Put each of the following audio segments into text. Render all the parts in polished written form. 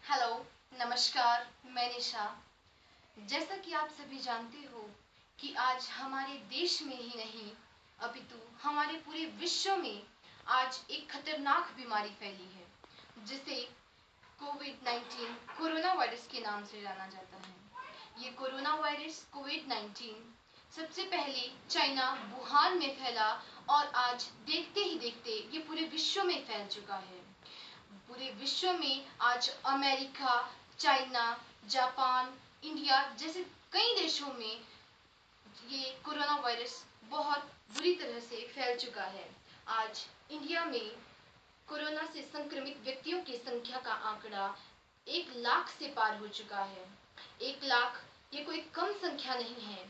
Hello, नमस्कार। मैं निशा। जैसा कि आप सभी जानते हो कि आज हमारे देश में ही नहीं अपितु हमारे पूरे विश्व में आज एक खतरनाक बीमारी फैली है जिसे कोविड-19 कोरोना वायरस के नाम से जाना जाता है। ये कोरोना वायरस कोविड-19 सबसे पहले चाइना वुहान में फैला और आज देखते ही देखते ये पूरे विश्व में फैल चुका है। पूरे विश्व में आज अमेरिका, चाइना, जापान, इंडिया जैसे कई देशों में ये कोरोना वायरस बहुत बुरी तरह से फैल चुका है। आज इंडिया में कोरोना से संक्रमित व्यक्तियों की संख्या का आंकड़ा 1 लाख से पार हो चुका है। 1 लाख ये कोई कम संख्या नहीं है।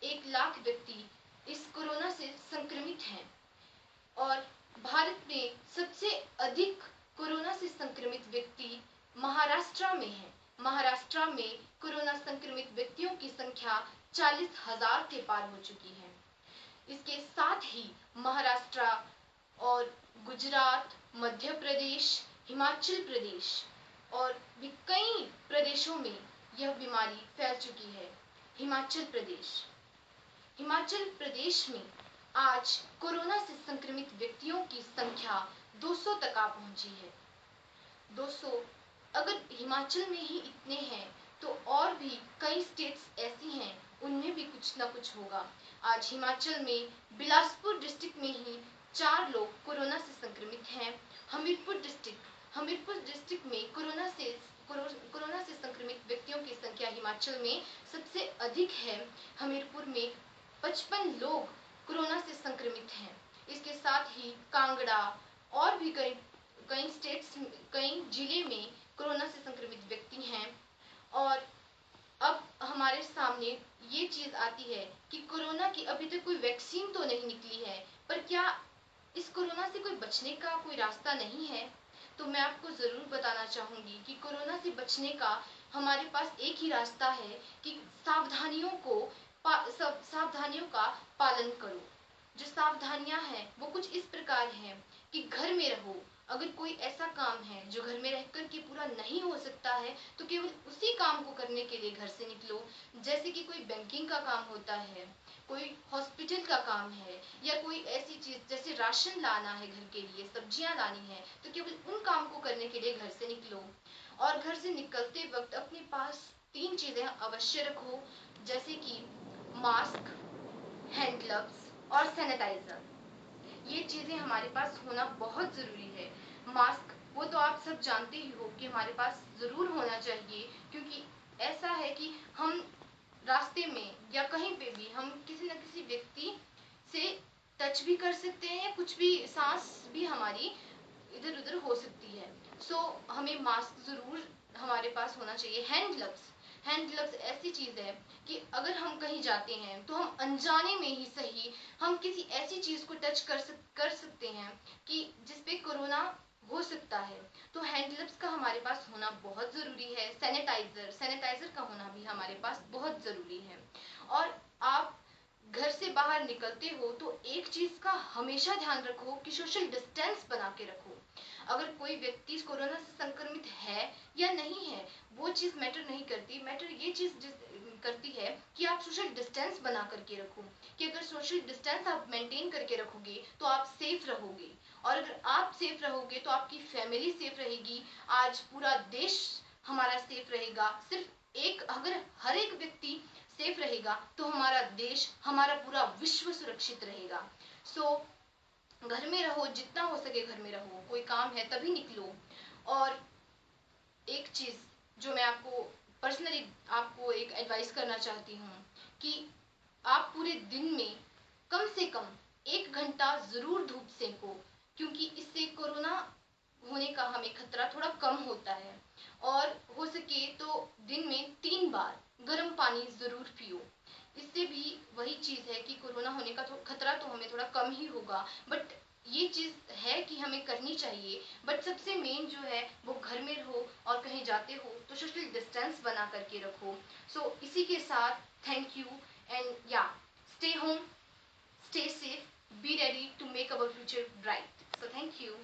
1 लाख व्यक्ति इस कोरोना से संक्रमित हैं और भारत में सबसे अधिक कोरोना से संक्रमित व्यक्ति महाराष्ट्र में है। महाराष्ट्र में कोरोना संक्रमित व्यक्तियों की संख्या 40,000 के पार हो चुकी है। इसके साथ ही महाराष्ट्र और गुजरात, मध्य प्रदेश, हिमाचल प्रदेश और भी कई प्रदेशों में यह बीमारी फैल चुकी है। हिमाचल प्रदेश में आज कोरोना से संक्रमित व्यक्तियों की संख्या 200 तक आ पहुंची है। 200 अगर हिमाचल में ही इतने हैं तो और भी कई स्टेट्स ऐसी हैं उनमें भी कुछ ना कुछ होगा। आज हिमाचल में बिलासपुर डिस्ट्रिक्ट में ही 4 लोग कोरोना से संक्रमित हैं। हमीरपुर डिस्ट्रिक्ट में कोरोना से संक्रमित व्यक्तियों की संख्या हिमाचल में सबसे अधिक है। हमीरपुर में 55 लोग कोरोना से संक्रमित हैं। इसके साथ ही कांगड़ा और भी कई स्टेट्स, कई जिले में कोरोना से संक्रमित व्यक्ति हैं। और अब हमारे सामने ये चीज आती है कि कोरोना की अभी तक कोई वैक्सीन तो नहीं निकली है, पर क्या इस कोरोना से कोई बचने का कोई रास्ता नहीं है? तो मैं आपको जरूर बताना चाहूंगी कि कोरोना से बचने का हमारे पास एक ही रास्ता है कि सावधानियों का पालन करो। जो सावधानियां हैं वो कुछ इस प्रकार हैं कि घर में रहो। अगर कोई ऐसा काम है जो घर में रहकर के पूरा नहीं हो सकता है तो केवल उसी काम को करने के लिए घर से निकलो। जैसे कि कोई बैंकिंग का काम होता है, कोई हॉस्पिटल का काम है या कोई ऐसी चीज जैसे राशन लाना है, घर के लिए सब्जियां लानी है, तो केवल उन काम को करने के लिए घर से निकलो। और घर से निकलते वक्त अपने पास 3 चीजें अवश्य रखो, जैसे कि मास्क, हैंड ग्लव्स और सैनिटाइजर। ये चीजें हमारे पास होना बहुत जरूरी है। मास्क वो तो आप सब जानते ही हो कि हमारे पास जरूर होना चाहिए, क्योंकि ऐसा है कि हम रास्ते में या कहीं पे भी हम किसी न किसी व्यक्ति से टच भी कर सकते हैं या कुछ भी सांस भी हमारी इधर उधर हो सकती है। हमें मास्क जरूर हमारे पास होना चाहिए। हैंड ग्लव्स ऐसी चीज है कि अगर हम कहीं जाते हैं तो हम अनजाने में ही सही हम किसी ऐसी चीज को टच कर सकते हैं कि जिसपे कोरोना हो सकता है। तो हैंड ग्लव्स का हमारे पास होना बहुत जरूरी है। सैनिटाइजर का होना भी हमारे पास बहुत जरूरी है। और आप घर से बाहर निकलते हो तो एक चीज का हमेशा ध्यान रखो कि सोशल डिस्टेंस बना के रखो। अगर कोई व्यक्ति कोरोना से संक्रमित है या नहीं है वो चीज मैटर नहीं करती। मैटर ये चीज करती है कि आप सोशल डिस्टेंस बना करके रखो, कि अगर सोशल डिस्टेंस आप मेंटेन करके रखोगे तो आप सेफ रहोगे। और अगर आप सेफ रहोगे तो आपकी फैमिली सेफ रहेगी। आज पूरा देश हमारा सेफ रहेगा। सिर्फ एक अगर हर एक व्यक्ति सेफ रहेगा तो हमारा देश, हमारा पूरा विश्व सुरक्षित रहेगा। घर में रहो, जितना हो सके घर में रहो। कोई काम है तभी निकलो। और एक चीज जो मैं आपको पर्सनली आपको एक एडवाइस करना चाहती हूँ कि आप पूरे दिन में कम से कम 1 घंटा जरूर धूप सेको, क्योंकि इससे कोरोना होने का हमें खतरा थोड़ा कम होता है। और हो सके तो दिन में 3 बार गर्म पानी जरूर पियो। इससे भी वही चीज है कि कोरोना होने का खतरा तो हमें थोड़ा कम ही होगा, बट ये चीज है कि हमें करनी चाहिए। बट सबसे मेन जो है वो घर में रहो और कहीं जाते हो तो सोशल डिस्टेंस बना करके रखो। इसी के साथ थैंक यू एंड या stay home, stay safe, be ready to make our future bright. So thank you.